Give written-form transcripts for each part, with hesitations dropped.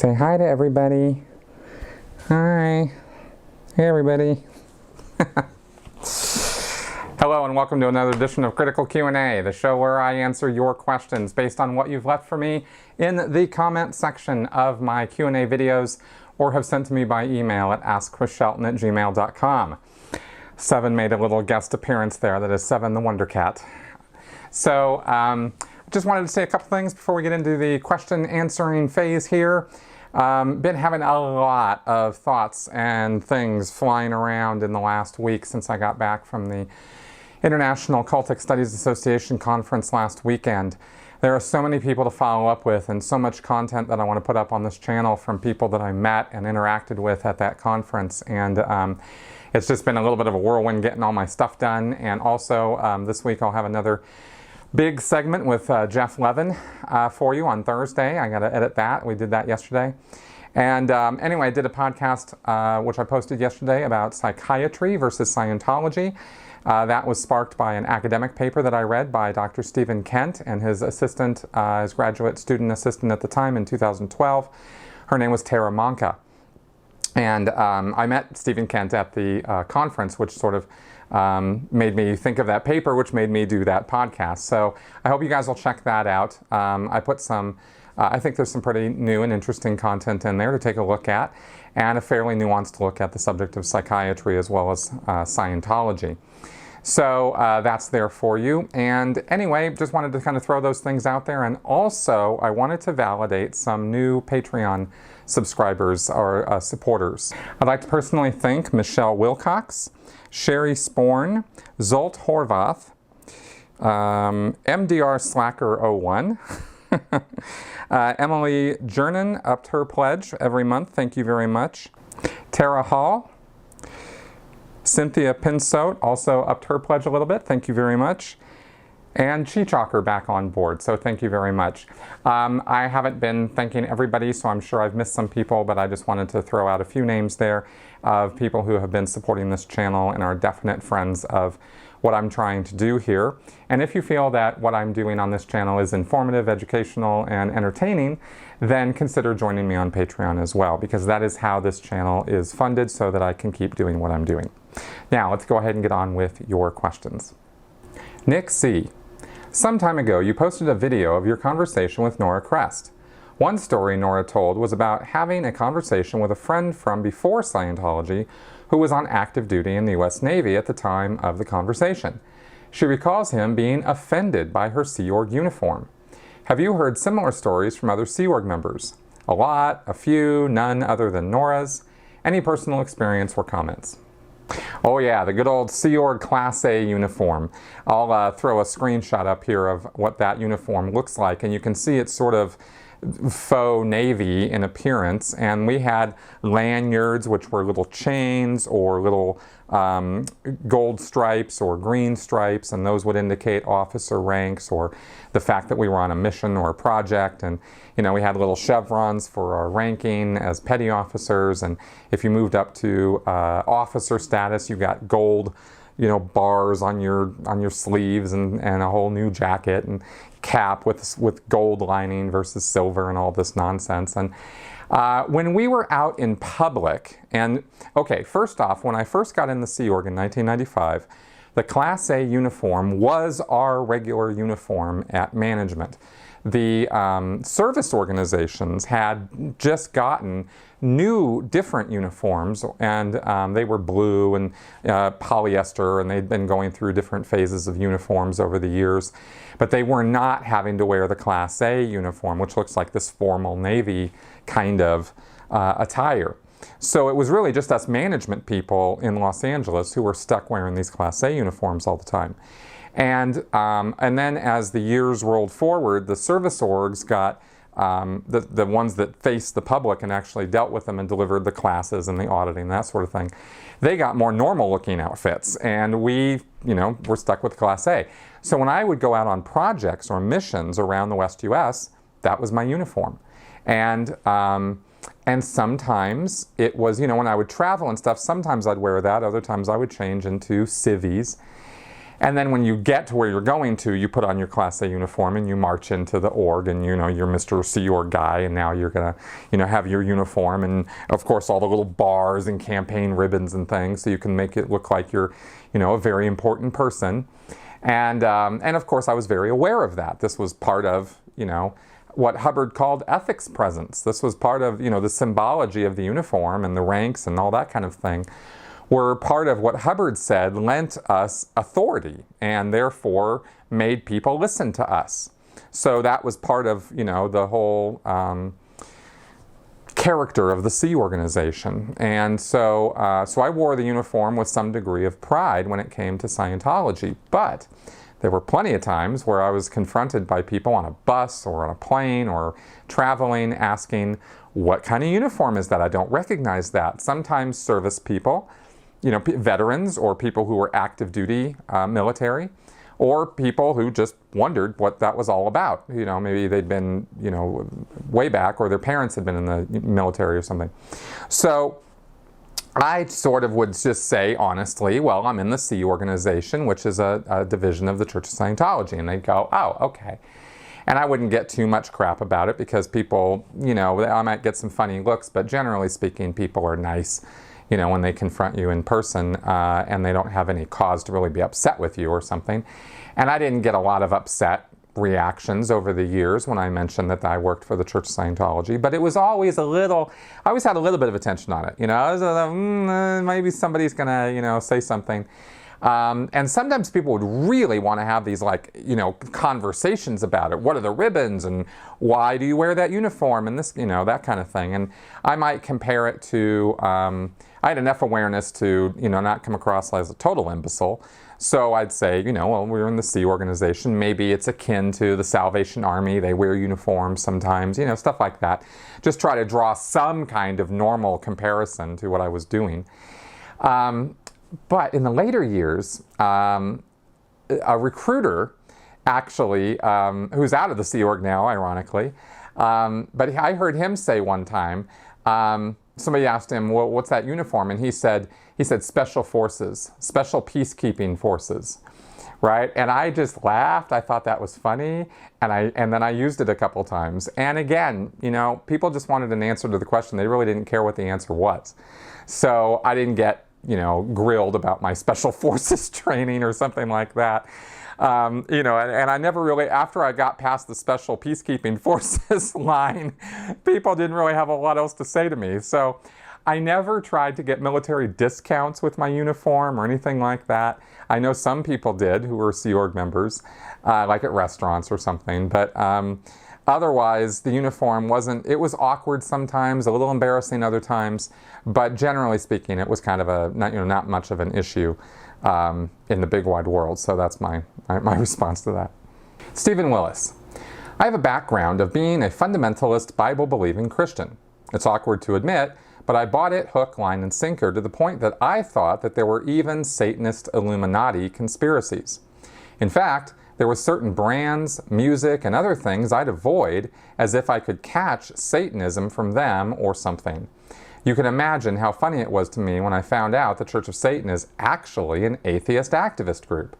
Say hi to everybody. Hi. Hey, everybody. Hello and welcome to another edition of Critical Q&A, the show where I answer your questions based on what you've left for me in the comment section of my Q&A videos or have sent to me by email at askchrisshelton@gmail.com. Seven made a little guest appearance there. That is Seven the Wonder Cat. So, just wanted to say a couple things before we get into the question answering phase here. Been having a lot of thoughts and things flying around in the last week since I got back from the International Cultic Studies Association conference last weekend. There are so many people to follow up with and so much content that I want to put up on this channel from people that I met and interacted with at that conference. And it's just been a little bit of a whirlwind getting all my stuff done. And also this week I'll have another big segment with Jeff Levin for you on Thursday. I got to edit that. We did that yesterday. And anyway, I did a podcast which I posted yesterday about psychiatry versus Scientology. That was sparked by an academic paper that I read by Dr. Stephen Kent and his assistant, his graduate student assistant at the time in 2012. Her name was Tara Monka. And I met Stephen Kent at the conference, which sort of made me think of that paper, which made me do that podcast. So I hope you guys will check that out. I put some, I think there's some pretty new and interesting content in there to take a look at, and a fairly nuanced look at the subject of psychiatry as well as Scientology. So that's there for you. And anyway, just wanted to kind of throw those things out there. And also, I wanted to validate some new Patreon subscribers or supporters. I'd like to personally thank Michelle Wilcox, Sherry Sporn, Zolt Horvath, MDR Slacker 01, Emily Jernan upped her pledge every month. Thank you very much. Tara Hall, Cynthia Pinsote also upped her pledge a little bit. Thank you very much. And Chi-Chalker back on board, so thank you very much. I haven't been thanking everybody, so I'm sure I've missed some people, but I just wanted to throw out a few names there of people who have been supporting this channel and are definite friends of what I'm trying to do here. And if you feel that what I'm doing on this channel is informative, educational, and entertaining, then consider joining me on Patreon as well, because that is how this channel is funded so that I can keep doing what I'm doing. Now, let's go ahead and get on with your questions. Nick C. Some time ago, you posted a video of your conversation with Nora Crest. One story Nora told was about having a conversation with a friend from before Scientology who was on active duty in the U.S. Navy at the time of the conversation. She recalls him being offended by her Sea Org uniform. Have you heard similar stories from other Sea Org members? A lot, a few, none other than Nora's? Any personal experience or comments? Oh yeah, the good old Sea Org Class A uniform. I'll throw a screenshot up here of what that uniform looks like, and you can see it's sort of faux navy in appearance, and we had lanyards which were little chains or little gold stripes or green stripes, and those would indicate officer ranks or the fact that we were on a mission or a project. And you know, we had little chevrons for our ranking as petty officers, and if you moved up to officer status, you got gold, you know, bars on your sleeves and a whole new jacket and cap with gold lining versus silver and all this nonsense. And when we were out in public, and okay, first off, when I first got in the Sea Org in 1995, the Class A uniform was our regular uniform at management. The service organizations had just gotten new, different uniforms, and they were blue and polyester, and they'd been going through different phases of uniforms over the years. But they were not having to wear the Class A uniform, which looks like this formal Navy kind of attire. So it was really just us management people in Los Angeles who were stuck wearing these Class A uniforms all the time. And then as the years rolled forward, the service orgs got the ones that faced the public and actually dealt with them and delivered the classes and the auditing, that sort of thing. They got more normal looking outfits, and we, you know, were stuck with Class A. So when I would go out on projects or missions around the West US, that was my uniform. And sometimes it was, you know, when I would travel and stuff, sometimes I'd wear that, other times I would change into civvies. And then when you get to where you're going to, you put on your Class A uniform and you march into the org, and you're Mr. Sea Org guy, and now you're gonna have your uniform, and of course all the little bars and campaign ribbons and things, so you can make it look like you're a very important person. And of course I was very aware of that. This was part of what Hubbard called ethics presence. This was part of the symbology of the uniform and the ranks and all that kind of thing, were part of what Hubbard said lent us authority and therefore made people listen to us. So that was part of the whole character of the Sea Organization. And so I wore the uniform with some degree of pride when it came to Scientology. But there were plenty of times where I was confronted by people on a bus or on a plane or traveling asking, what kind of uniform is that? I don't recognize that. Sometimes service people, veterans or people who were active duty military, or people who just wondered what that was all about. Maybe they'd been, way back, or their parents had been in the military or something. So I sort of would just say honestly, well, I'm in the Sea Organization, which is a division of the Church of Scientology. And they'd go, oh, okay. And I wouldn't get too much crap about it because people, I might get some funny looks, but generally speaking, people are nice, when they confront you in person and they don't have any cause to really be upset with you or something. And I didn't get a lot of upset reactions over the years when I mentioned that I worked for the Church of Scientology, but it was always I always had a little bit of attention on it. I was maybe somebody's gonna, say something. And sometimes people would really want to have these conversations about it. What are the ribbons and why do you wear that uniform and this, that kind of thing. And I might compare it to, I had enough awareness to, not come across as a total imbecile. So I'd say, well, we're in the Sea Organization. Maybe it's akin to the Salvation Army. They wear uniforms sometimes, stuff like that. Just try to draw some kind of normal comparison to what I was doing. But in the later years, a recruiter actually, who's out of the Sea Org now, ironically, but I heard him say one time, somebody asked him, well, what's that uniform? And he said Special Forces, Special Peacekeeping Forces, right? And I just laughed. I thought that was funny. And then I used it a couple times. And again, people just wanted an answer to the question. They really didn't care what the answer was. So I didn't get grilled about my Special Forces training or something like that. And I never really, after I got past the Special Peacekeeping Forces line, people didn't really have a lot else to say to me. So I never tried to get military discounts with my uniform or anything like that. I know some people did who were Sea Org members, like at restaurants or something, but otherwise, the uniform it was awkward sometimes, a little embarrassing other times, but generally speaking, it was kind of not much of an issue in the big wide world. So that's my response to that. Stephen Willis. I have a background of being a fundamentalist, Bible-believing Christian. It's awkward to admit, but I bought it hook, line, and sinker to the point that I thought that there were even Satanist Illuminati conspiracies. In fact, there were certain brands, music, and other things I'd avoid as if I could catch Satanism from them or something. You can imagine how funny it was to me when I found out the Church of Satan is actually an atheist activist group.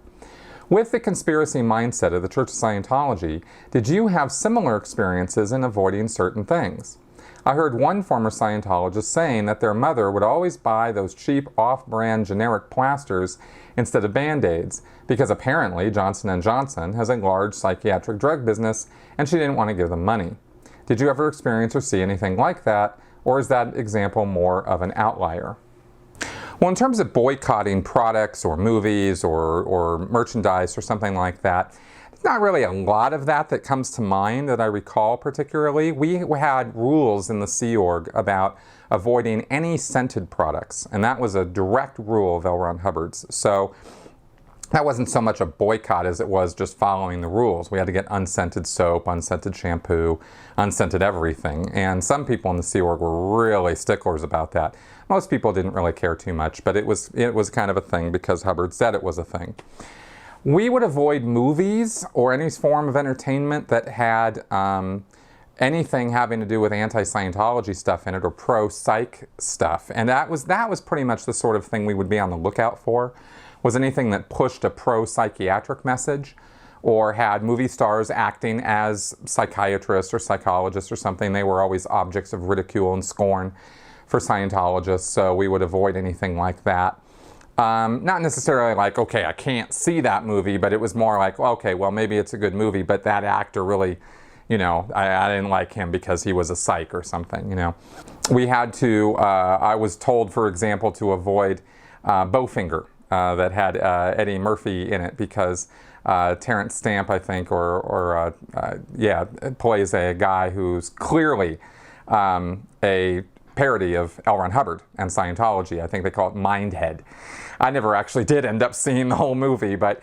With the conspiracy mindset of the Church of Scientology, did you have similar experiences in avoiding certain things? I heard one former Scientologist saying that their mother would always buy those cheap off-brand generic plasters instead of Band-Aids because apparently Johnson & Johnson has a large psychiatric drug business and she didn't want to give them money. Did you ever experience or see anything like that, or is that example more of an outlier? Well, in terms of boycotting products or movies or merchandise or something like that, not really a lot of that comes to mind that I recall particularly. We had rules in the Sea Org about avoiding any scented products, and that was a direct rule of L. Ron Hubbard's. So that wasn't so much a boycott as it was just following the rules. We had to get unscented soap, unscented shampoo, unscented everything. And some people in the Sea Org were really sticklers about that. Most people didn't really care too much, but it was kind of a thing because Hubbard said it was a thing. We would avoid movies or any form of entertainment that had anything having to do with anti-Scientology stuff in it or pro-psych stuff. And that was pretty much the sort of thing we would be on the lookout for, was anything that pushed a pro-psychiatric message or had movie stars acting as psychiatrists or psychologists or something. They were always objects of ridicule and scorn for Scientologists, so we would avoid anything like that. Not necessarily like, okay, I can't see that movie, but it was more like, okay, well, maybe it's a good movie, but that actor really, you know, I didn't like him because he was a psych or something, you know. We had to, I was told, for example, to avoid Bowfinger that had Eddie Murphy in it because Terrence Stamp, I think, yeah, plays a guy who's clearly a parody of L. Ron Hubbard and Scientology. I think they call it Mindhead. I never actually did end up seeing the whole movie, but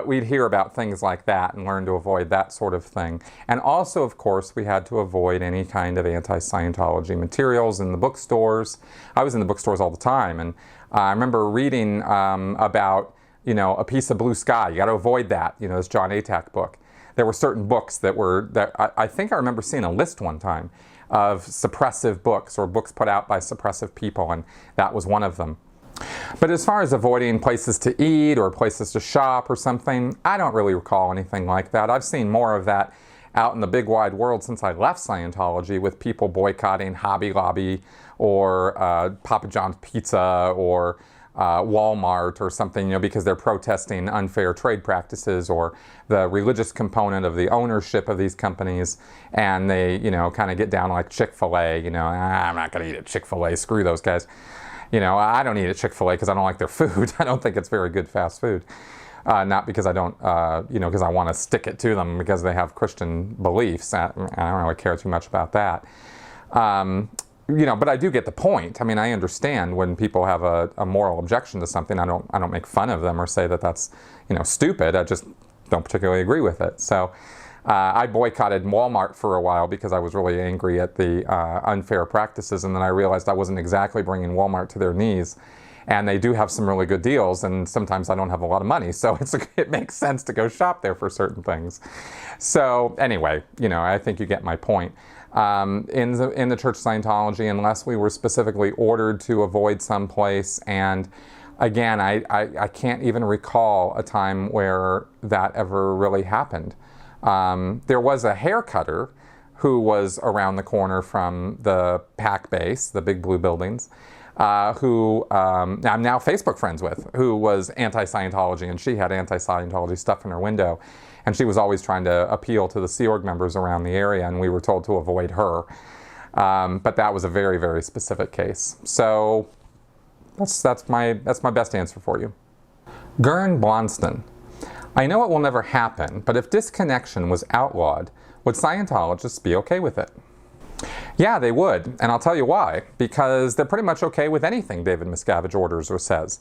we'd hear about things like that and learn to avoid that sort of thing. And also, of course, we had to avoid any kind of anti-Scientology materials in the bookstores. I was in the bookstores all the time, and I remember reading about, you know, A Piece of Blue Sky. You got to avoid that, you know, this John Atack book. There were certain books that I think I remember seeing a list one time of suppressive books or books put out by suppressive people, and that was one of them. But as far as avoiding places to eat or places to shop or something, I don't really recall anything like that. I've seen more of that out in the big wide world since I left Scientology, with people boycotting Hobby Lobby or Papa John's Pizza or Walmart or something, you know, because they're protesting unfair trade practices or the religious component of the ownership of these companies, and they, you know, kind of get down like Chick-fil-A, you know, I'm not going to eat at Chick-fil-A, screw those guys. You know, I don't eat at Chick-fil-A because I don't like their food. I don't think it's very good fast food. Not because I don't, you know, because I want to stick it to them because they have Christian beliefs. I don't really care too much about that. You know, but I do get the point. I mean, I understand when people have a moral objection to something. I don't make fun of them or say that that's, you know, stupid. I just don't particularly agree with it. So I boycotted Walmart for a while because I was really angry at the unfair practices, and then I realized I wasn't exactly bringing Walmart to their knees. And they do have some really good deals, and sometimes I don't have a lot of money, so it makes sense to go shop there for certain things. So anyway, you know, I think you get my point. In the Church of Scientology, unless we were specifically ordered to avoid some place, and again, I can't even recall a time where that ever really happened. There was a hair cutter who was around the corner from the PAC base, the big blue buildings, who I'm now Facebook friends with, who was anti-Scientology, and she had anti-Scientology stuff in her window. And she was always trying to appeal to the Sea Org members around the area, and we were told to avoid her. But that was a very, very specific case. So that's my best answer for you. Gurn Blonston. I know it will never happen, but if disconnection was outlawed, would Scientologists be okay with it? Yeah, they would, and I'll tell you why. Because they're pretty much okay with anything David Miscavige orders or says.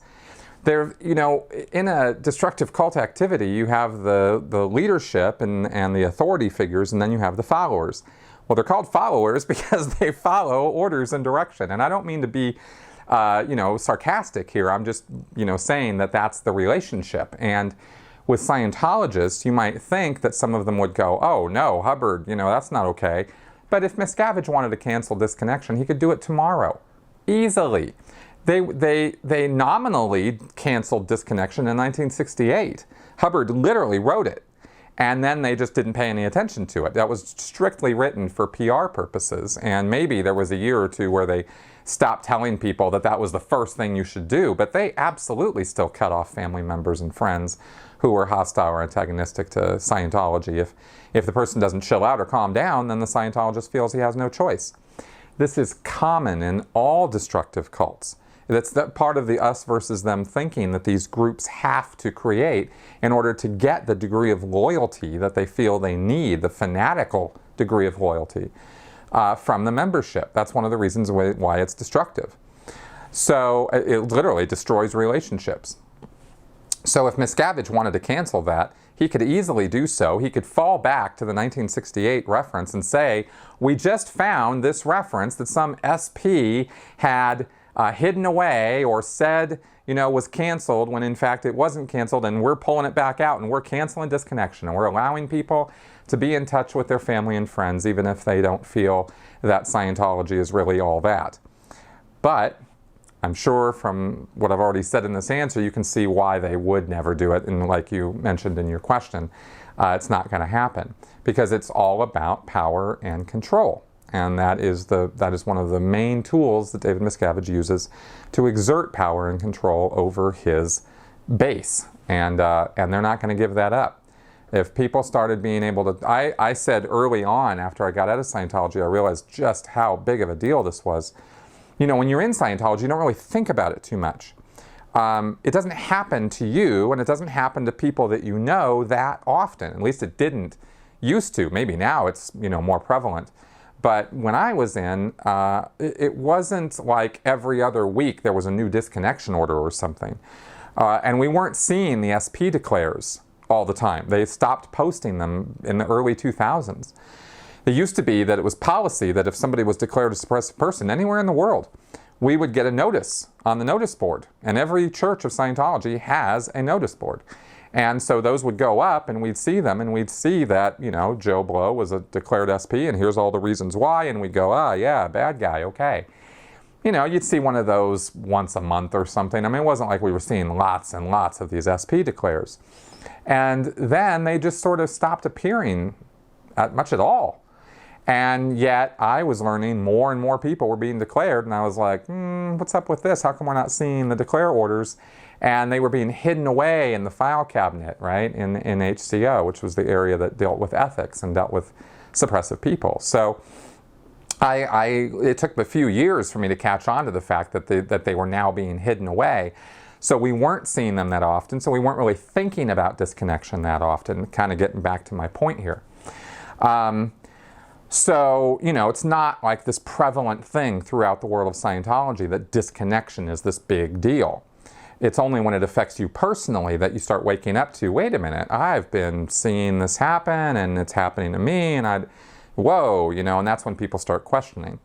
There, you know, in a destructive cult activity, you have the leadership and the authority figures, and then you have the followers. Well, they're called followers because they follow orders and direction. And I don't mean to be, you know, sarcastic here. I'm just, you know, saying that that's the relationship. And with Scientologists, you might think that some of them would go, oh, no, Hubbard, you know, that's not okay. But if Miscavige wanted to cancel disconnection, he could do it tomorrow, easily. They nominally canceled disconnection in 1968. Hubbard literally wrote it, and then they just didn't pay any attention to it. That was strictly written for PR purposes, and maybe there was a year or two where they stopped telling people that that was the first thing you should do, but they absolutely still cut off family members and friends who were hostile or antagonistic to Scientology. If the person doesn't chill out or calm down, then the Scientologist feels he has no choice. This is common in all destructive cults. That's that part of the us versus them thinking that these groups have to create in order to get the degree of loyalty that they feel they need, the fanatical degree of loyalty from the membership. That's one of the reasons why it's destructive. So it literally destroys relationships. So if Miscavige wanted to cancel that, he could easily do so. He could fall back to the 1968 reference and say, we just found this reference that some SP had hidden away or said, was canceled when in fact it wasn't canceled, and we're pulling it back out and we're canceling disconnection and we're allowing people to be in touch with their family and friends even if they don't feel that Scientology is really all that. But I'm sure from what I've already said in this answer, you can see why they would never do it. And like you mentioned in your question, it's not going to happen because it's all about power and control. And that is one of the main tools that David Miscavige uses to exert power and control over his base. And they're not going to give that up. If people started being able to, I said early on after I got out of Scientology, I realized just how big of a deal this was. When you're in Scientology, you don't really think about it too much. It doesn't happen to you, and it doesn't happen to people that you know that often. At least it didn't used to. Maybe now it's more prevalent. But when I was in, it wasn't like every other week there was a new disconnection order or something. And we weren't seeing the SP declares all the time. They stopped posting them in the early 2000s. It used to be that it was policy that if somebody was declared a suppressive person anywhere in the world, we would get a notice on the notice board. And every church of Scientology has a notice board. And so those would go up and we'd see them and we'd see that, Joe Blow was a declared SP and here's all the reasons why. And we'd go, yeah, bad guy, okay. You'd see one of those once a month or something. I mean, it wasn't like we were seeing lots and lots of these SP declares. And then they just sort of stopped appearing much at all. And yet I was learning more and more people were being declared, and I was like, what's up with this? How come we're not seeing the declare orders? And they were being hidden away in the file cabinet, right, in HCO, which was the area that dealt with ethics and dealt with suppressive people. So it took a few years for me to catch on to the fact that they were now being hidden away. So we weren't seeing them that often, so we weren't really thinking about disconnection that often, kind of getting back to my point here. So, it's not like this prevalent thing throughout the world of Scientology that disconnection is this big deal. It's only when it affects you personally that you start waking up to, wait a minute, I've been seeing this happen and it's happening to me and whoa, and that's when people start questioning.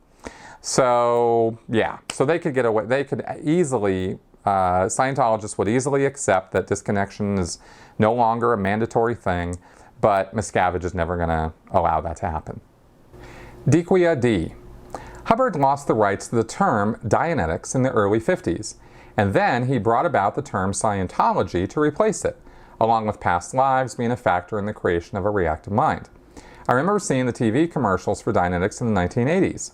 So, yeah, so they could get away, they could easily, Scientologists would easily accept that disconnection is no longer a mandatory thing, but Miscavige is never going to allow that to happen. Dequia D. Hubbard lost the rights to the term Dianetics in the early 50s, and then he brought about the term Scientology to replace it, along with past lives being a factor in the creation of a reactive mind. I remember seeing the TV commercials for Dianetics in the 1980s.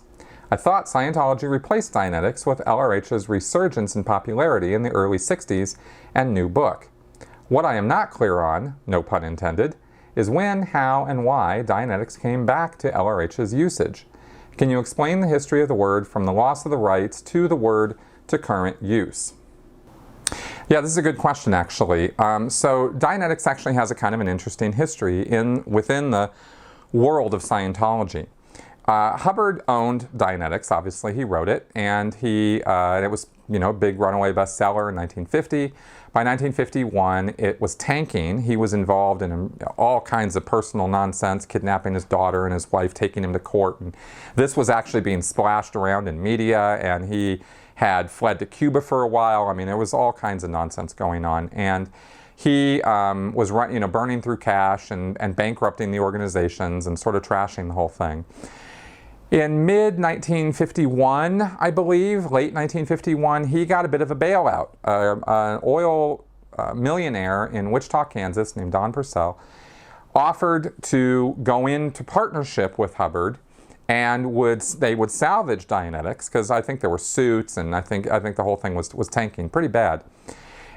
I thought Scientology replaced Dianetics with LRH's resurgence in popularity in the early 60s and new book. What I am not clear on, no pun intended, is when, how, and why Dianetics came back to LRH's usage. Can you explain the history of the word from the loss of the rights to the word to current use? Yeah, this is a good question, actually. So Dianetics actually has a kind of an interesting history within the world of Scientology. Hubbard owned Dianetics, obviously he wrote it, and it was a big runaway bestseller in 1950. By 1951, it was tanking. He was involved in all kinds of personal nonsense, kidnapping his daughter and his wife, taking him to court. And this was actually being splashed around in media, and he had fled to Cuba for a while. I mean, there was all kinds of nonsense going on. And he was burning through cash and bankrupting the organizations and sort of trashing the whole thing. In mid-1951, I believe, late 1951, he got a bit of a bailout. An oil millionaire in Wichita, Kansas, named Don Purcell, offered to go into partnership with Hubbard, and they would salvage Dianetics, because I think there were suits, and I think the whole thing was tanking pretty bad.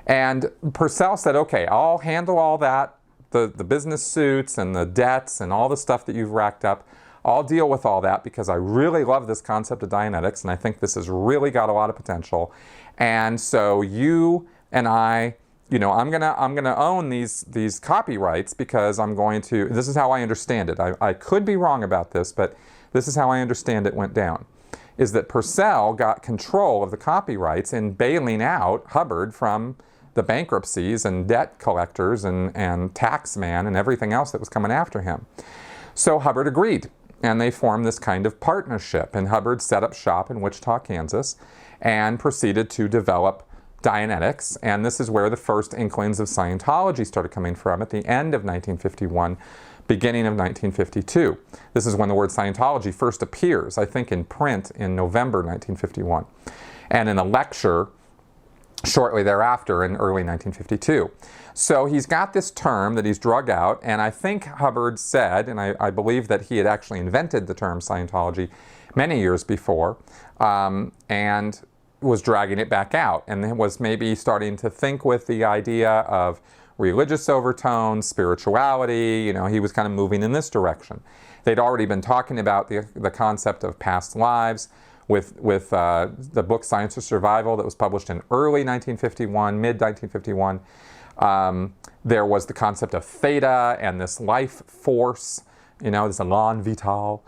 And Purcell said, okay, I'll handle all that, the business suits and the debts and all the stuff that you've racked up. I'll deal with all that because I really love this concept of Dianetics and I think this has really got a lot of potential. And so you and I, I'm gonna own these copyrights because this is how I understand it. I could be wrong about this, but this is how I understand it went down. Is that Purcell got control of the copyrights in bailing out Hubbard from the bankruptcies and debt collectors and tax man and everything else that was coming after him. So Hubbard agreed. And they formed this kind of partnership. And Hubbard set up shop in Wichita, Kansas. and proceeded to develop Dianetics. And this is where the first inklings of Scientology started coming from at the end of 1951, beginning of 1952. This is when the word Scientology first appears, I think, in print in November 1951, and in a lecture shortly thereafter in early 1952. So he's got this term that he's drug out, and I think Hubbard said, and I believe that he had actually invented the term Scientology many years before, and was dragging it back out, and was maybe starting to think with the idea of religious overtones, spirituality. You know, he was kind of moving in this direction. They'd already been talking about the concept of past lives with the book Science of Survival that was published in early 1951, mid-1951. There was the concept of theta and this life force, you know, this elan vital.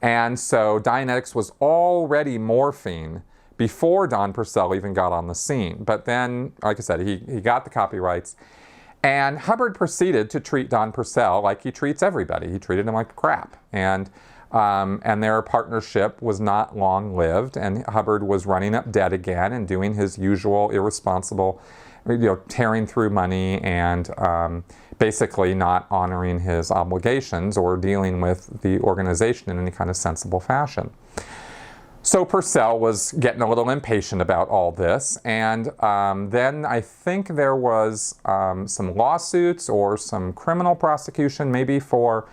And so Dianetics was already morphing before Don Purcell even got on the scene. But then, like I said, he got the copyrights. And Hubbard proceeded to treat Don Purcell like he treats everybody. He treated him like crap. And their partnership was not long-lived. And Hubbard was running up debt again and doing his usual irresponsible, you know, tearing through money and basically not honoring his obligations or dealing with the organization in any kind of sensible fashion. So Purcell was getting a little impatient about all this, and then I think there was some lawsuits or some criminal prosecution, maybe for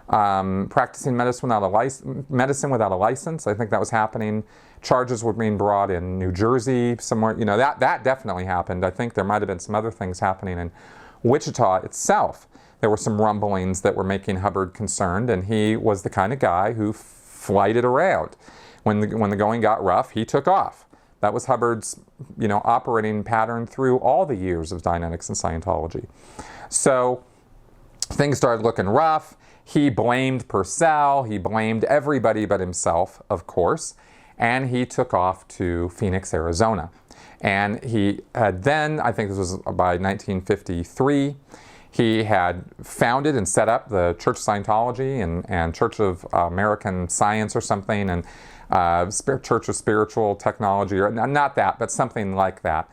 practicing medicine without a license. I think that was happening. Charges were being brought in New Jersey, somewhere. You know, that definitely happened. I think there might have been some other things happening in Wichita itself. There were some rumblings that were making Hubbard concerned, and he was the kind of guy who flighted around. When the going got rough, he took off. That was Hubbard's, you know, operating pattern through all the years of Dianetics and Scientology. So things started looking rough. He blamed Purcell. He blamed everybody but himself, of course. And he took off to Phoenix, Arizona. And he had then, I think this was by 1953, he had founded and set up the Church of Scientology and Church of American Science or something, and Church of Spiritual Technology, or not that, but something like that.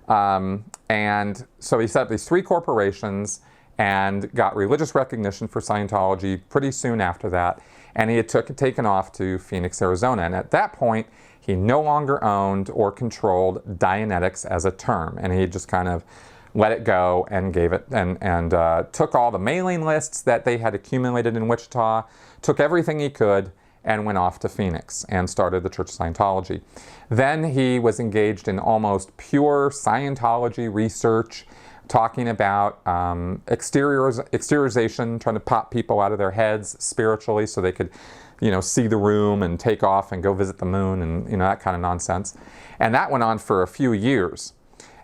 And so he set up these three corporations and got religious recognition for Scientology pretty soon after that. And he had taken off to Phoenix, Arizona. And at that point, he no longer owned or controlled Dianetics as a term. And he just kind of let it go and gave it, and took all the mailing lists that they had accumulated in Wichita, took everything he could, and went off to Phoenix and started the Church of Scientology. Then he was engaged in almost pure Scientology research, talking about exteriorization, trying to pop people out of their heads spiritually so they could, you know, see the room and take off and go visit the moon and, you know, that kind of nonsense. And that went on for a few years.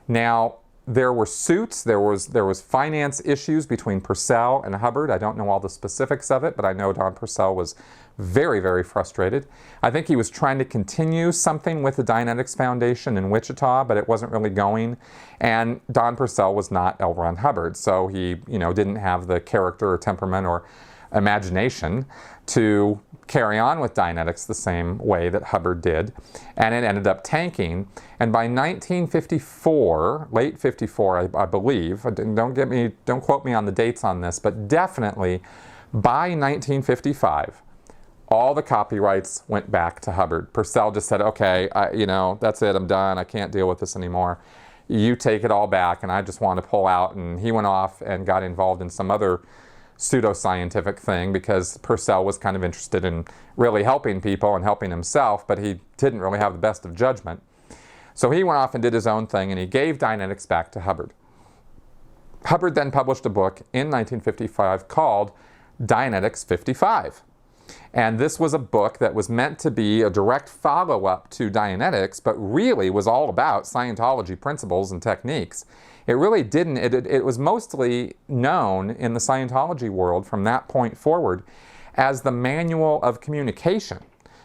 Now, there were suits, there was finance issues between Purcell and Hubbard. I don't know all the specifics of it, but I know Don Purcell was very, very frustrated. I think he was trying to continue something with the Dianetics Foundation in Wichita, but it wasn't really going. And Don Purcell was not L. Ron Hubbard, so he, you know, didn't have the character or temperament or imagination to carry on with Dianetics the same way that Hubbard did, and it ended up tanking. And by 1954, late 54, I believe, don't quote me on the dates on this, but definitely by 1955, all the copyrights went back to Hubbard. Purcell just said, okay, you know, that's it, I'm done, I can't deal with this anymore. You take it all back, and I just want to pull out. And he went off and got involved in some other pseudoscientific thing because Purcell was kind of interested in really helping people and helping himself, but he didn't really have the best of judgment. So he went off and did his own thing, and he gave Dianetics back to Hubbard. Hubbard then published a book in 1955 called Dianetics 55. And this was a book that was meant to be a direct follow-up to Dianetics, but really was all about Scientology principles and techniques. It really didn't. It was mostly known in the Scientology world from that point forward as the manual of communication,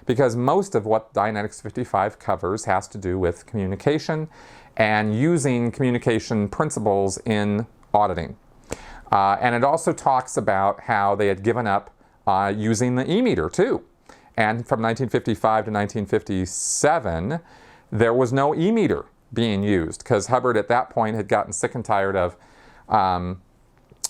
because most of what Dianetics 55 covers has to do with communication and using communication principles in auditing. And it also talks about how they had given up using the e-meter too. And from 1955 to 1957, there was no e-meter being used, because Hubbard at that point had gotten sick and tired of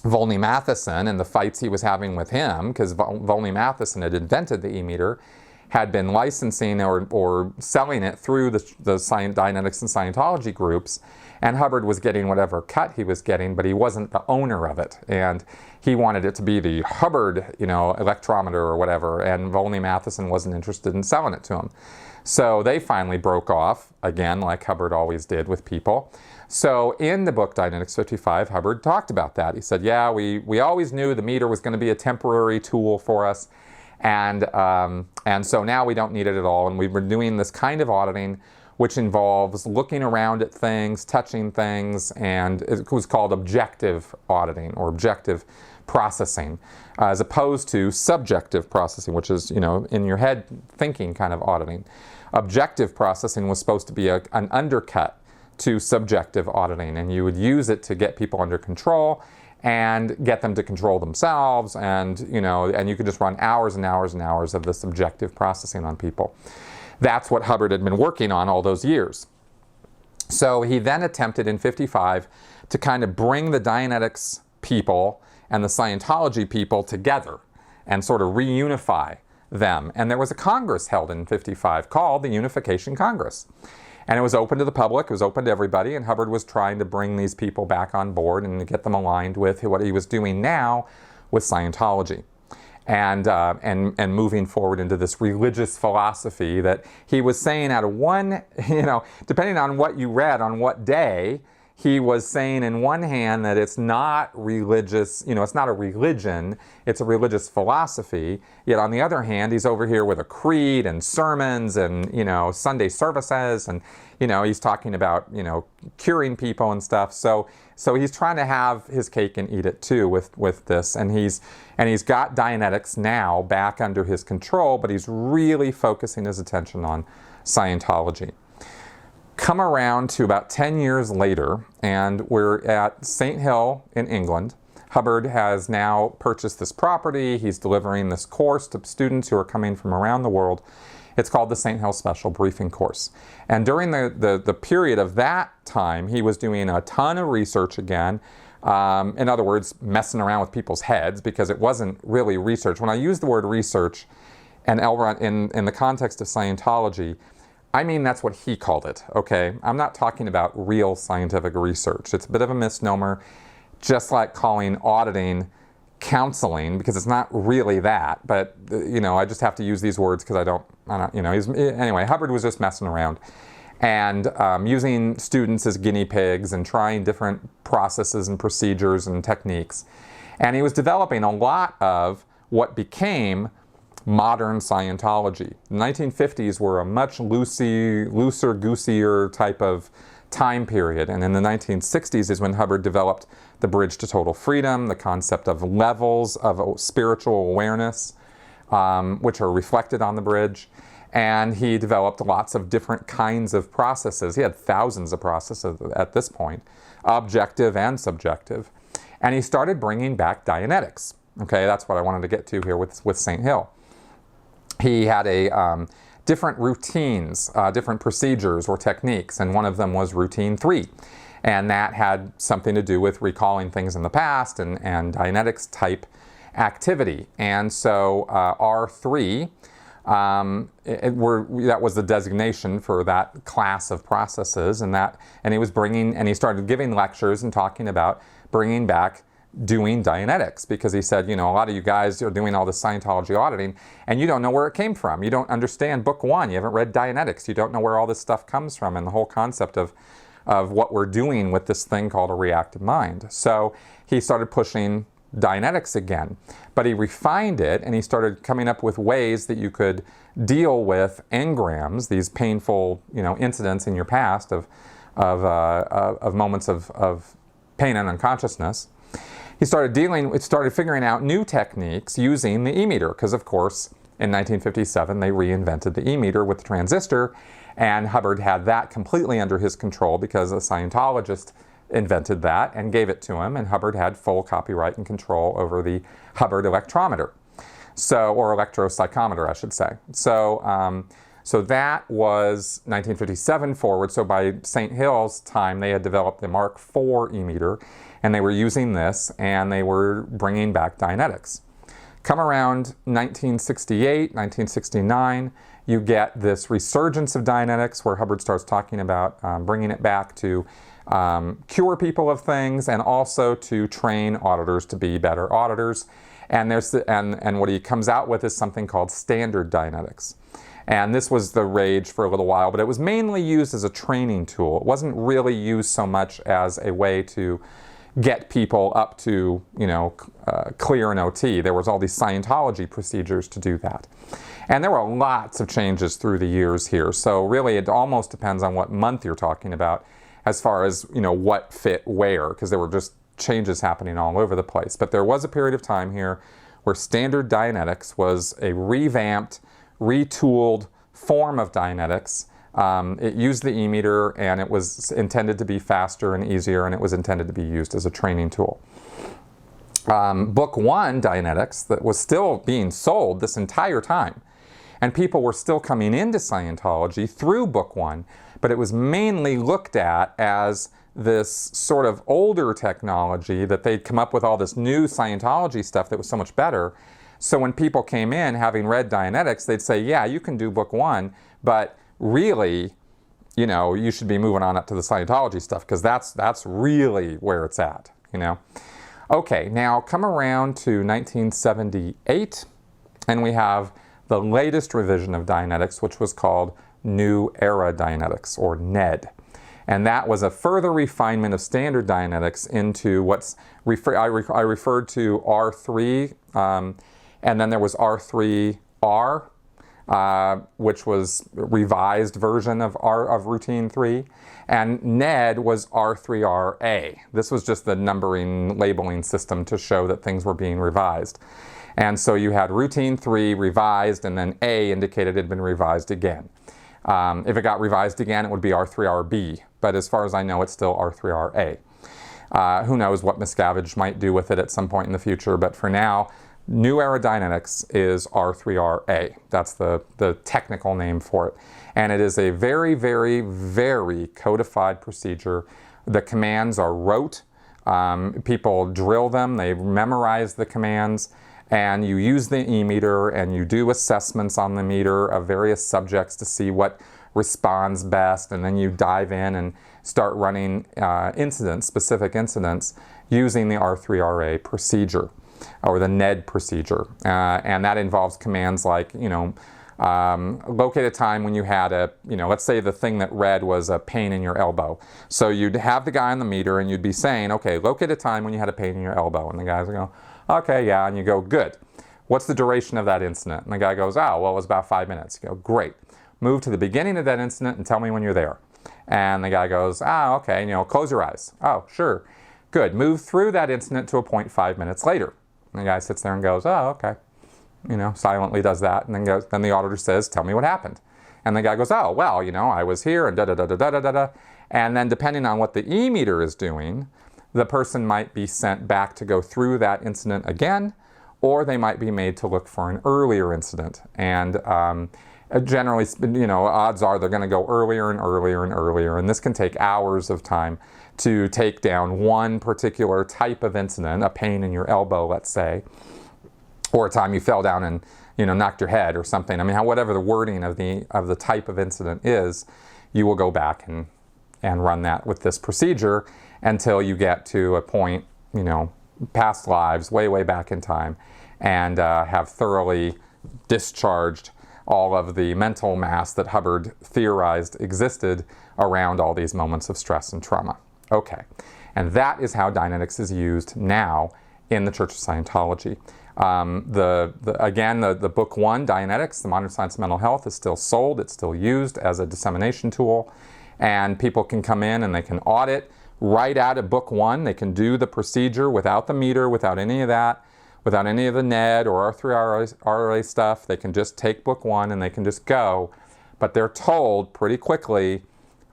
Volney Matheson and the fights he was having with him, because Volney Matheson had invented the e-meter, had been licensing or selling it through the Dianetics and Scientology groups, and Hubbard was getting whatever cut he was getting, but he wasn't the owner of it, and he wanted it to be the Hubbard, electrometer or whatever, and Volney Matheson wasn't interested in selling it to him. So they finally broke off, again, like Hubbard always did with people. So in the book Dianetics 55, Hubbard talked about that. He said, yeah, we always knew the meter was going to be a temporary tool for us, and so now we don't need it at all, and we've been doing this kind of auditing which involves looking around at things, touching things, and it was called objective auditing or objective processing, as opposed to subjective processing, which is, in your head thinking kind of auditing. Objective processing was supposed to be an undercut to subjective auditing, and you would use it to get people under control and get them to control themselves, and and you could just run hours and hours and hours of this objective processing on people. That's what Hubbard had been working on all those years. So he then attempted in 55 to kind of bring the Dianetics people and the Scientology people together and sort of reunify them. And there was a Congress held in 55 called the Unification Congress. And it was open to the public, it was open to everybody, and Hubbard was trying to bring these people back on board and get them aligned with what he was doing now with Scientology. And moving forward into this religious philosophy that he was saying out of one, depending on what you read on what day, he was saying in one hand that it's not religious, it's not a religion, it's a religious philosophy. Yet on the other hand, he's over here with a creed and sermons and, Sunday services, and, he's talking about, curing people and stuff. So he's trying to have his cake and eat it too with this, and he's got Dianetics now back under his control, but he's really focusing his attention on Scientology. Come around to about 10 years later, and we're at St. Hill in England. Hubbard has now purchased this property. He's delivering this course to students who are coming from around the world. It's called the St. Hill Special Briefing Course. And during the period of that time, he was doing a ton of research again. In other words, messing around with people's heads, because it wasn't really research. When I use the word research and in the context of Scientology, I mean that's what he called it, okay? I'm not talking about real scientific research. It's a bit of a misnomer, just like calling auditing counseling, because it's not really that. But, I just have to use these words because anyway, Hubbard was just messing around and using students as guinea pigs and trying different processes and procedures and techniques. And he was developing a lot of what became modern Scientology. The 1950s were a much looser, goosier type of time period, and in the 1960s is when Hubbard developed the bridge to total freedom, the concept of levels of spiritual awareness, which are reflected on the bridge, and he developed lots of different kinds of processes. He had thousands of processes at this point, objective and subjective, and he started bringing back Dianetics. Okay, that's what I wanted to get to here with St. Hill. He had different routines, different procedures or techniques, and one of them was routine 3. And that had something to do with recalling things in the past and Dianetics type activity. And so R3, that was the designation for that class of processes, and he started giving lectures and talking about bringing back doing Dianetics, because he said, a lot of you guys are doing all this Scientology auditing and you don't know where it came from. You don't understand book 1. You haven't read Dianetics. You don't know where all this stuff comes from and the whole concept of what we're doing with this thing called a reactive mind. So he started pushing Dianetics again, but he refined it and he started coming up with ways that you could deal with engrams, these painful, incidents in your past of moments of pain and unconsciousness. He started figuring out new techniques using the e-meter, because of course in 1957 they reinvented the e-meter with the transistor, and Hubbard had that completely under his control because a Scientologist invented that and gave it to him, and Hubbard had full copyright and control over the Hubbard electrometer, or electropsychometer I should say. So So that was 1957 forward. So by St. Hill's time, they had developed the Mark IV e-meter, and they were using this, and they were bringing back Dianetics. Come around 1968, 1969, you get this resurgence of Dianetics where Hubbard starts talking about bringing it back to cure people of things and also to train auditors to be better auditors. And, and what he comes out with is something called standard Dianetics. And this was the rage for a little while, but it was mainly used as a training tool. It wasn't really used so much as a way to get people up to, clear an OT. There was all these Scientology procedures to do that. And there were lots of changes through the years here. So really it almost depends on what month you're talking about as far as, what fit where, because there were just changes happening all over the place. But there was a period of time here where standard Dianetics was a revamped, retooled form of Dianetics. It used the e-meter, and it was intended to be faster and easier, and it was intended to be used as a training tool. Book 1 Dianetics that was still being sold this entire time, and people were still coming into Scientology through Book 1, but it was mainly looked at as this sort of older technology that they'd come up with all this new Scientology stuff that was so much better. So when people came in having read Dianetics, they'd say, yeah, you can do Book 1, but really, you should be moving on up to the Scientology stuff because that's really where it's at, Okay, now come around to 1978, and we have the latest revision of Dianetics, which was called New Era Dianetics, or NED. And that was a further refinement of standard Dianetics into what's I referred to R3, and then there was R3R, which was revised version of routine 3, and NED was R3RA. This was just the numbering labeling system to show that things were being revised. And so you had routine 3 revised, and then A indicated it had been revised again. If it got revised again, it would be R3RB, but as far as I know, it's still R3RA. Who knows what Miscavige might do with it at some point in the future, but for now, New Era Dianetics is R3RA. That's the technical name for it. And it is a very, very, very codified procedure. The commands are rote. People drill them, they memorize the commands, and you use the e-meter and you do assessments on the meter of various subjects to see what responds best, and then you dive in and start running specific incidents using the R3RA procedure, or the NED procedure. And that involves commands like, locate a time when you had let's say the thing that read was a pain in your elbow. So you'd have the guy on the meter and you'd be saying, okay, locate a time when you had a pain in your elbow. And the guys would go, okay, yeah, and you go, good. What's the duration of that incident? And the guy goes, oh, well, it was about 5 minutes. You go, great. Move to the beginning of that incident and tell me when you're there. And the guy goes, okay, close your eyes. Oh, sure. Good. Move through that incident to a point 5 minutes later. And the guy sits there and goes, oh, okay. Silently does that. And then the auditor says, tell me what happened. And the guy goes, oh, well, I was here and da-da-da-da-da-da-da. And then depending on what the e-meter is doing, the person might be sent back to go through that incident again, or they might be made to look for an earlier incident. And generally, odds are they're going to go earlier and earlier and earlier. And this can take hours of time to take down one particular type of incident, a pain in your elbow, let's say, or a time you fell down and knocked your head or something. I mean, whatever the wording of the type of incident is, you will go back and run that with this procedure until you get to a point, past lives, way, way back in time, and have thoroughly discharged all of the mental mass that Hubbard theorized existed around all these moments of stress and trauma. Okay, and that is how Dianetics is used now in the Church of Scientology. Again, the Book 1, Dianetics, The Modern Science of Mental Health, is still sold. It's still used as a dissemination tool. And people can come in and they can audit right out of Book 1. They can do the procedure without the meter, without any of that, without any of the NED or R3RA stuff. They can just take Book 1 and they can just go. But they're told pretty quickly,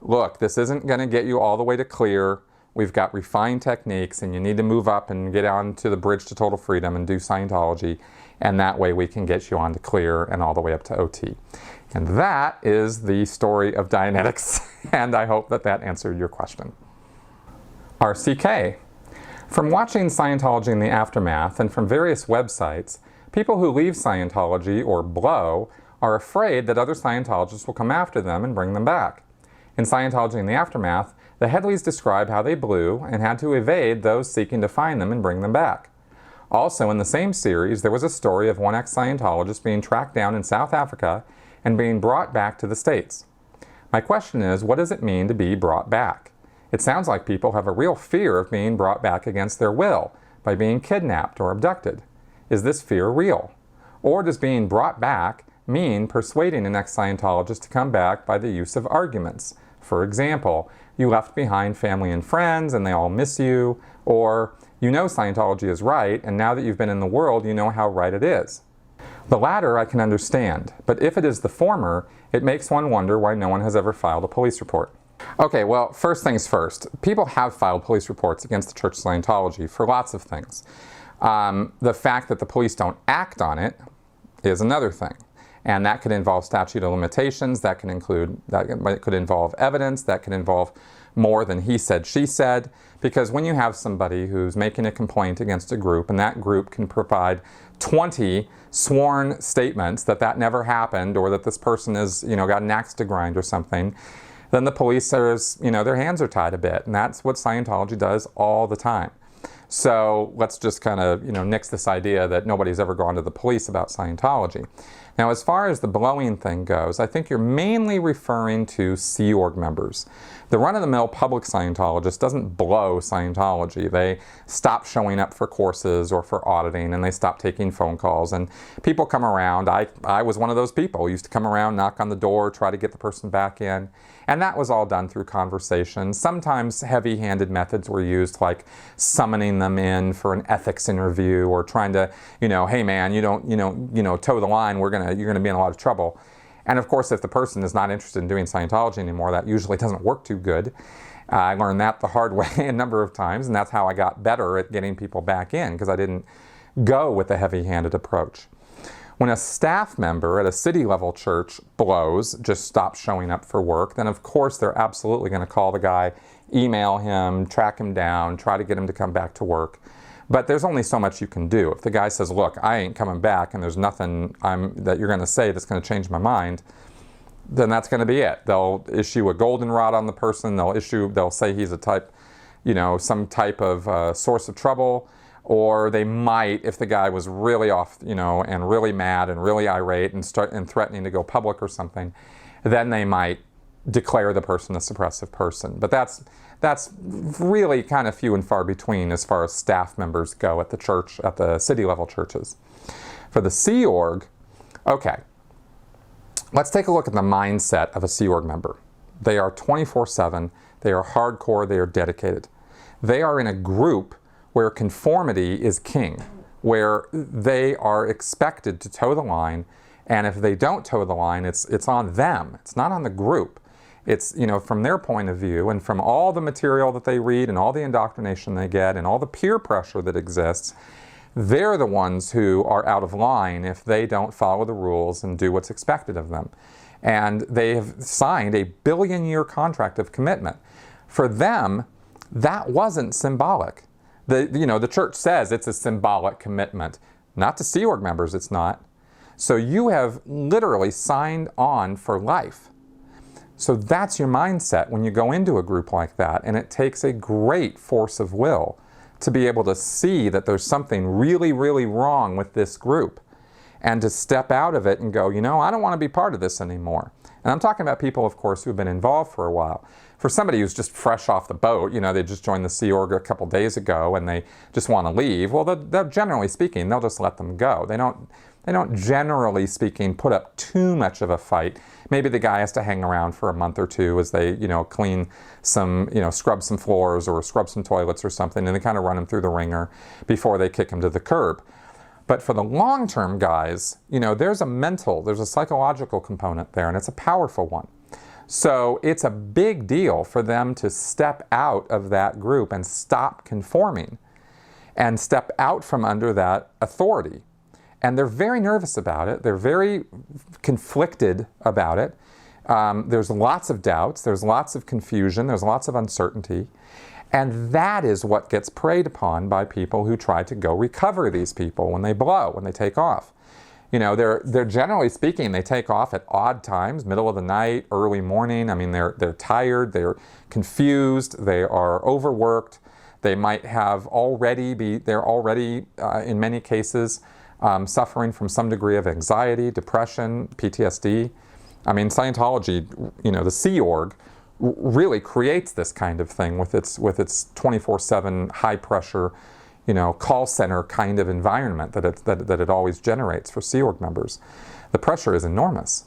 look, this isn't going to get you all the way to clear. We've got refined techniques, and you need to move up and get on to the bridge to total freedom and do Scientology. And that way we can get you on to clear and all the way up to OT. And that is the story of Dianetics, and I hope that that answered your question. RCK. From watching Scientology in the aftermath and from various websites, people who leave Scientology or blow are afraid that other Scientologists will come after them and bring them back. In Scientology in the aftermath, the Headleys describe how they blew and had to evade those seeking to find them and bring them back. Also in the same series, there was a story of one ex-Scientologist being tracked down in South Africa and being brought back to the States. My question is, what does it mean to be brought back? It sounds like people have a real fear of being brought back against their will by being kidnapped or abducted. Is this fear real? Or does being brought back mean persuading an ex-Scientologist to come back by the use of arguments? For example, you left behind family and friends and they all miss you, or you know Scientology is right and now that you've been in the world you know how right it is. The latter I can understand, but if it is the former, it makes one wonder why no one has ever filed a police report. Okay, well, first things first. People have filed police reports against the Church of Scientology for lots of things. The fact that the police don't act on it is another thing. And that could involve statute of limitations, that could involve evidence, that could involve more than he said, she said. Because when you have somebody who's making a complaint against a group, and that group can provide 20 sworn statements that never happened, or that this person has, got an axe to grind or something, then the police are, their hands are tied a bit. And that's what Scientology does all the time. So let's just kind of, nix this idea that nobody's ever gone to the police about Scientology. Now, as far as the blowing thing goes, I think you're mainly referring to Sea Org members. The run-of-the-mill public Scientologist doesn't blow Scientology. They stop showing up for courses or for auditing, and they stop taking phone calls. And people come around. I was one of those people who used to come around, knock on the door, try to get the person back in. And that was all done through conversation. Sometimes heavy-handed methods were used, like summoning them in for an ethics interview, or trying to, hey man, you don't, toe the line. You're gonna be in a lot of trouble. And of course, if the person is not interested in doing Scientology anymore, that usually doesn't work too good. I learned that the hard way a number of times, and that's how I got better at getting people back in, because I didn't go with the heavy-handed approach. When a staff member at a city-level church blows, just stops showing up for work, then of course they're absolutely going to call the guy, email him, track him down, try to get him to come back to work. But there's only so much you can do. If the guy says, look, I ain't coming back and there's nothing that you're going to say that's going to change my mind, then that's going to be it. They'll issue a goldenrod on the person. They'll say he's a type, some type of source of trouble. Or they might, if the guy was really off, and really mad and really irate and threatening to go public or something, then they might declare the person a suppressive person. But that's really kind of few and far between as far as staff members go at the church, at the city level churches. For the Sea Org, okay, let's take a look at the mindset of a Sea Org member. They are 24/7, they are hardcore, they are dedicated. They are in a group where conformity is king, where they are expected to toe the line, and if they don't toe the line, it's on them. It's not on the group. It's, from their point of view, and from all the material that they read and all the indoctrination they get and all the peer pressure that exists, they're the ones who are out of line if they don't follow the rules and do what's expected of them. And they have signed a billion-year contract of commitment. For them, that wasn't symbolic. The church says it's a symbolic commitment. Not to Sea Org members, it's not. So you have literally signed on for life. So that's your mindset when you go into a group like that, and it takes a great force of will to be able to see that there's something really, really wrong with this group, and to step out of it and go, I don't want to be part of this anymore. And I'm talking about people, of course, who've been involved for a while. For somebody who's just fresh off the boat, they just joined the Sea Org a couple days ago and they just want to leave, well, they'll generally speaking, they'll just let them go. They don't generally speaking put up too much of a fight. Maybe the guy has to hang around for a month or two as they, clean some, scrub some floors or scrub some toilets or something, and they kind of run him through the ringer before they kick him to the curb. But for the long-term guys, there's a psychological component there, and it's a powerful one. So it's a big deal for them to step out of that group and stop conforming and step out from under that authority And they're very nervous about it. They're very conflicted about it. There's lots of doubts. There's lots of confusion. There's lots of uncertainty. And that is what gets preyed upon by people who try to go recover these people when they blow, when they take off. You know, they're generally speaking, they take off at odd times, middle of the night, early morning. I mean, they're tired, they're confused, they are overworked. They might have they're already, in many cases, suffering from some degree of anxiety, depression, PTSD. I mean, Scientology, you know, the Sea Org, really creates this kind of thing with its 24/7 high pressure, you know, call center kind of environment that it always generates for Sea Org members. The pressure is enormous.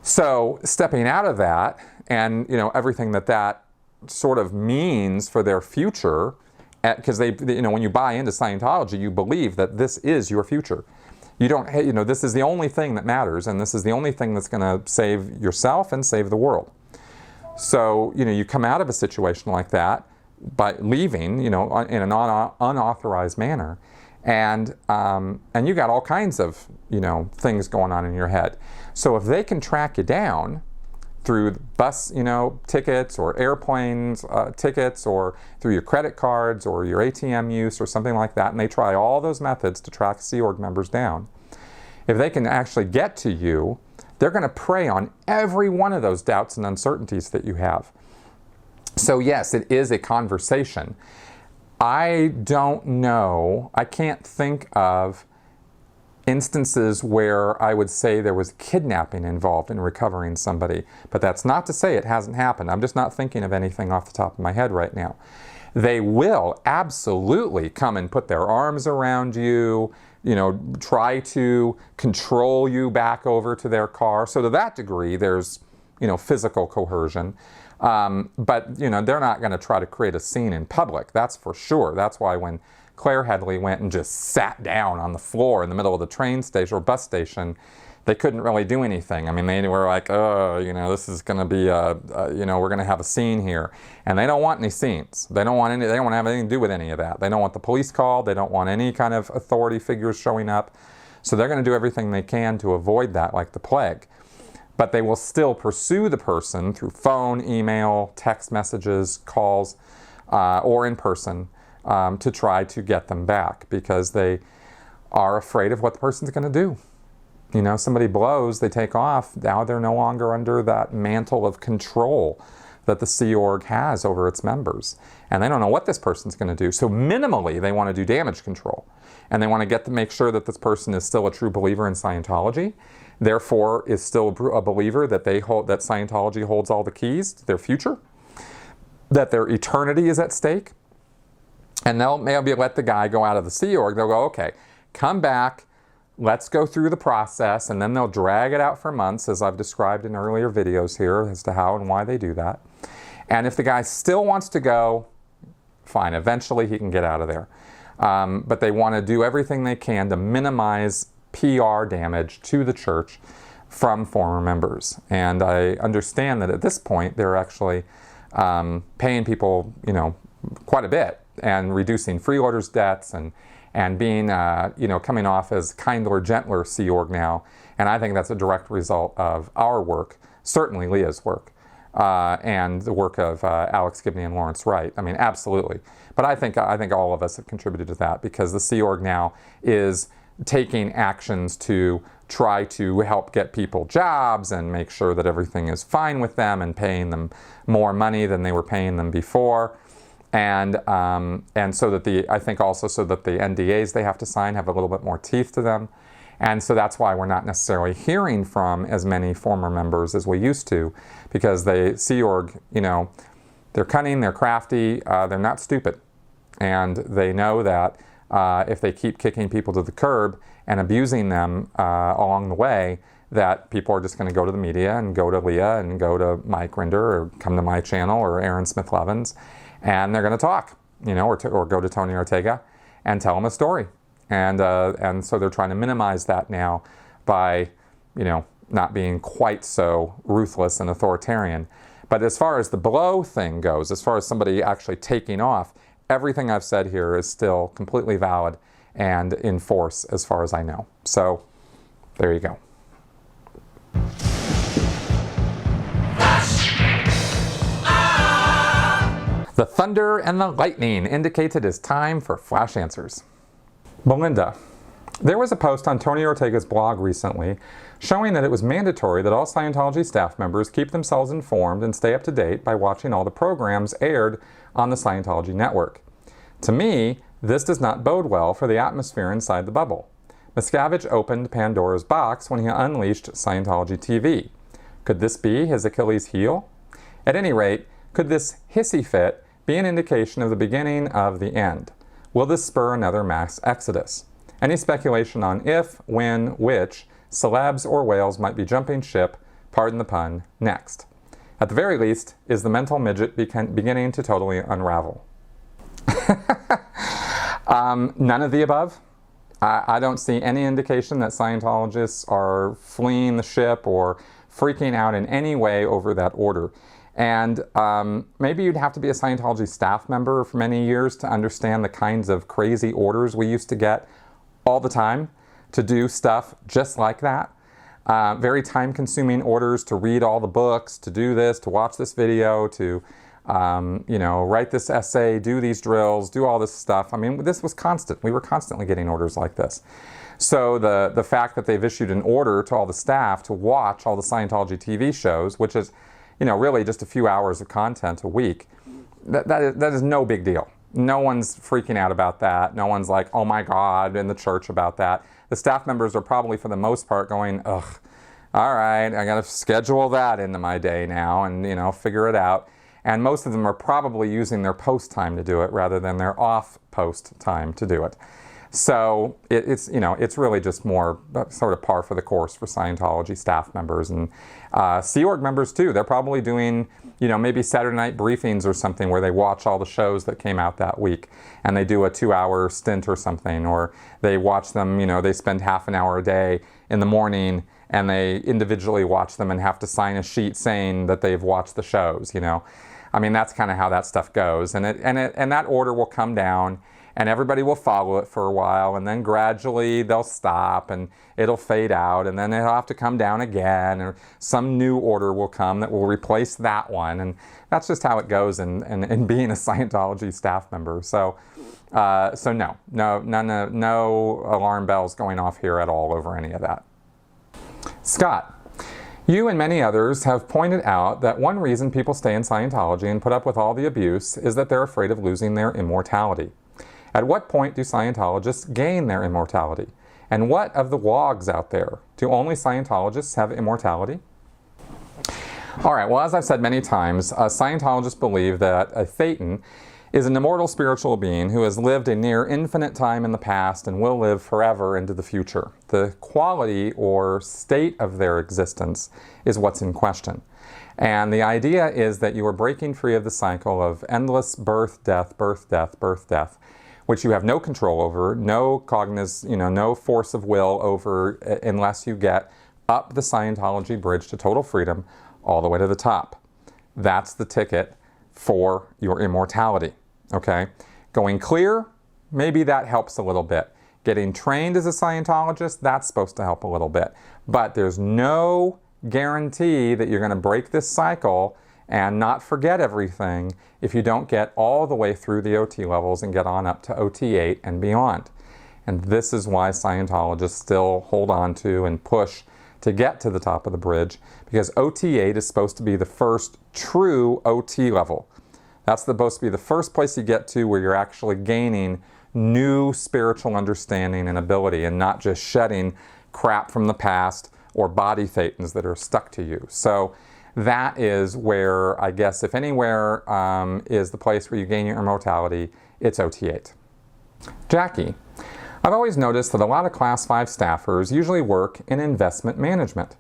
So stepping out of that, and you know, everything that sort of means for their future, because you know, when you buy into Scientology, you believe that this is your future. You don't, you know, this is the only thing that matters, and this is the only thing that's going to save yourself and save the world. So, you know, you come out of a situation like that by leaving, you know, in an unauthorized manner, and you got all kinds of, you know, things going on in your head. So if they can track you down through bus, you know, tickets or airplanes tickets, or through your credit cards or your ATM use or something like that, and they try all those methods to track Sea Org members down, if they can actually get to you, they're going to prey on every one of those doubts and uncertainties that you have. So yes, it is a conversation. I don't know, I can't think of instances where I would say there was kidnapping involved in recovering somebody, but that's not to say it hasn't happened. I'm just not thinking of anything off the top of my head right now. They will absolutely come and put their arms around you, you know, try to control you back over to their car. So to that degree, there's, you know, physical coercion. But, you know, they're not going to try to create a scene in public, that's for sure. That's why when Claire Headley went and just sat down on the floor in the middle of the train station or bus station, they couldn't really do anything. I mean, they were like, oh, you know, this is going to be, you know, we're going to have a scene here. And they don't want any scenes. They don't want to have anything to do with any of that. They don't want the police called. They don't want any kind of authority figures showing up. So they're going to do everything they can to avoid that like the plague. But they will still pursue the person through phone, email, text messages, calls, or in person, to try to get them back, because they are afraid of what the person's going to do. You know, somebody blows, they take off, now they're no longer under that mantle of control that the Sea Org has over its members. And they don't know what this person's going to do. So minimally, they want to do damage control. And they want to make sure that this person is still a true believer in Scientology, therefore is still a believer that that Scientology holds all the keys to their future, that their eternity is at stake. And they'll maybe let the guy go out of the Sea Org. They'll go, okay, come back, let's go through the process, and then they'll drag it out for months, as I've described in earlier videos here, as to how and why they do that. And if the guy still wants to go, fine, eventually he can get out of there. But they want to do everything they can to minimize PR damage to the church from former members. And I understand that at this point, they're actually paying people, you know, quite a bit, and reducing freeloaders' debts, and being, you know, coming off as kinder, gentler Sea Org now. And I think that's a direct result of our work, certainly Leah's work, and the work of Alex Gibney and Lawrence Wright. I mean, absolutely. But I think all of us have contributed to that, because the Sea Org now is taking actions to try to help get people jobs and make sure that everything is fine with them, and paying them more money than they were paying them before. And so that I think also so that the NDAs they have to sign have a little bit more teeth to them. And so that's why we're not necessarily hearing from as many former members as we used to, because the Sea Org, you know, they're cunning, they're crafty, they're not stupid. And they know that if they keep kicking people to the curb and abusing them along the way, that people are just going to go to the media and go to Leah and go to Mike Rinder or come to my channel or Aaron Smith-Levins. And they're going to talk, you know, or go to Tony Ortega and tell them a story. And so they're trying to minimize that now by, you know, not being quite so ruthless and authoritarian. But as far as the blow thing goes, as far as somebody actually taking off, everything I've said here is still completely valid and in force as far as I know. So there you go. The thunder and the lightning indicates it is time for Flash Answers. Belinda, there was a post on Tony Ortega's blog recently showing that it was mandatory that all Scientology staff members keep themselves informed and stay up to date by watching all the programs aired on the Scientology network. To me, this does not bode well for the atmosphere inside the bubble. Miscavige opened Pandora's box when he unleashed Scientology TV. Could this be his Achilles heel? At any rate, could this hissy fit be an indication of the beginning of the end? Will this spur another mass exodus? Any speculation on if, when, which celebs or whales might be jumping ship, pardon the pun, next? At the very least, is the mental midget beginning to totally unravel? None of the above. I don't see any indication that Scientologists are fleeing the ship or freaking out in any way over that order. And maybe you'd have to be a Scientology staff member for many years to understand the kinds of crazy orders we used to get all the time to do stuff just like that. Very time-consuming orders to read all the books, to do this, to watch this video, to write this essay, do these drills, do all this stuff. I mean, this was constant. We were constantly getting orders like this. So the fact that they've issued an order to all the staff to watch all the Scientology TV shows, which is, really just a few hours of content a week, that is no big deal. No one's freaking out about that. No one's like, oh my God, in the church about that. The staff members are probably, for the most part, going, ugh, all right, I got to schedule that into my day now and, figure it out. And most of them are probably using their post time to do it rather than their off post time to do it. So it's really just more sort of par for the course for Scientology staff members and Sea Org members too. They're probably doing, maybe Saturday night briefings or something where they watch all the shows that came out that week and they do a 2-hour stint or something, or they watch them, they spend half an hour a day in the morning and they individually watch them and have to sign a sheet saying that they've watched the shows, I mean, that's kind of how that stuff goes. And that order will come down and everybody will follow it for a while, and then gradually they'll stop and it'll fade out, and then it'll have to come down again, or some new order will come that will replace that one. And that's just how it goes in being a Scientology staff member. So no alarm bells going off here at all over any of that. Scott, you and many others have pointed out that one reason people stay in Scientology and put up with all the abuse is that they're afraid of losing their immortality. At what point do Scientologists gain their immortality? And what of the wogs out there? Do only Scientologists have immortality? All right, well, as I've said many times, Scientologists believe that a Thetan is an immortal spiritual being who has lived a near infinite time in the past and will live forever into the future. The quality or state of their existence is what's in question. And the idea is that you are breaking free of the cycle of endless birth, death, birth, death, birth, death, which you have no control over, no no force of will over unless you get up the Scientology bridge to total freedom all the way to the top. That's the ticket for your immortality, okay? Going clear, maybe that helps a little bit. Getting trained as a Scientologist, that's supposed to help a little bit. But there's no guarantee that you're going to break this cycle and not forget everything if you don't get all the way through the OT levels and get on up to OT8 and beyond. And this is why Scientologists still hold on to and push to get to the top of the bridge, because OT8 is supposed to be the first true OT level. That's supposed to be the first place you get to where you're actually gaining new spiritual understanding and ability and not just shedding crap from the past or body thetans that are stuck to you. So that is where, I guess, if anywhere is the place where you gain your immortality, it's OT8. Jackie, I've always noticed that a lot of Class 5 staffers usually work in investment management.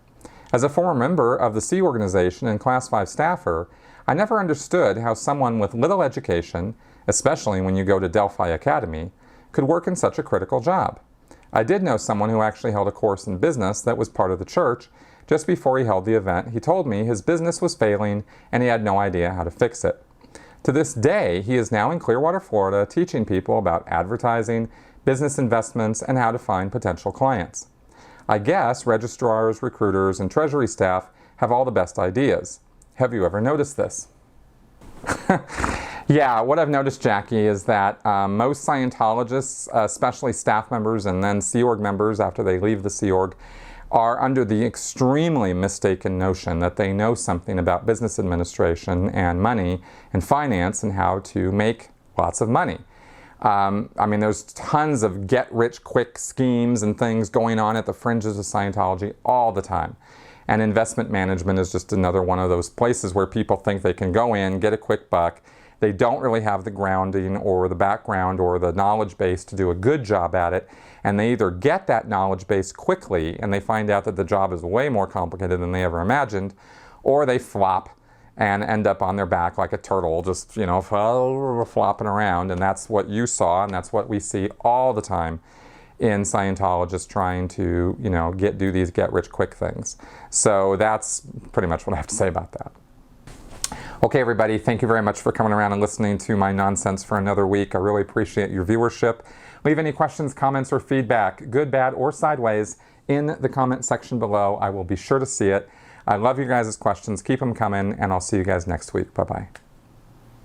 As a former member of the Sea Organization and Class 5 staffer, I never understood how someone with little education, especially when you go to Delphi Academy, could work in such a critical job. I did know someone who actually held a course in business that was part of the church. Just before he held the event, he told me his business was failing and he had no idea how to fix it. To this day, he is now in Clearwater, Florida, teaching people about advertising, business investments, and how to find potential clients. I guess registrars, recruiters, and treasury staff have all the best ideas. Have you ever noticed this? Yeah, what I've noticed, Jackie, is that most Scientologists, especially staff members and then Sea Org members after they leave the Sea Org, are under the extremely mistaken notion that they know something about business administration and money and finance and how to make lots of money. I mean, there's tons of get-rich-quick schemes and things going on at the fringes of Scientology all the time. And investment management is just another one of those places where people think they can go in, get a quick buck. They don't really have the grounding or the background or the knowledge base to do a good job at it. And they either get that knowledge base quickly and they find out that the job is way more complicated than they ever imagined, or they flop and end up on their back like a turtle, just, you know, flopping around. And that's what you saw, and that's what we see all the time in Scientologists trying to, you know, do these get-rich-quick things. So that's pretty much what I have to say about that. Okay, everybody, thank you very much for coming around and listening to my nonsense for another week. I really appreciate your viewership. Leave any questions, comments, or feedback, good, bad, or sideways, in the comment section below. I will be sure to see it. I love you guys' questions. Keep them coming, and I'll see you guys next week. Bye-bye.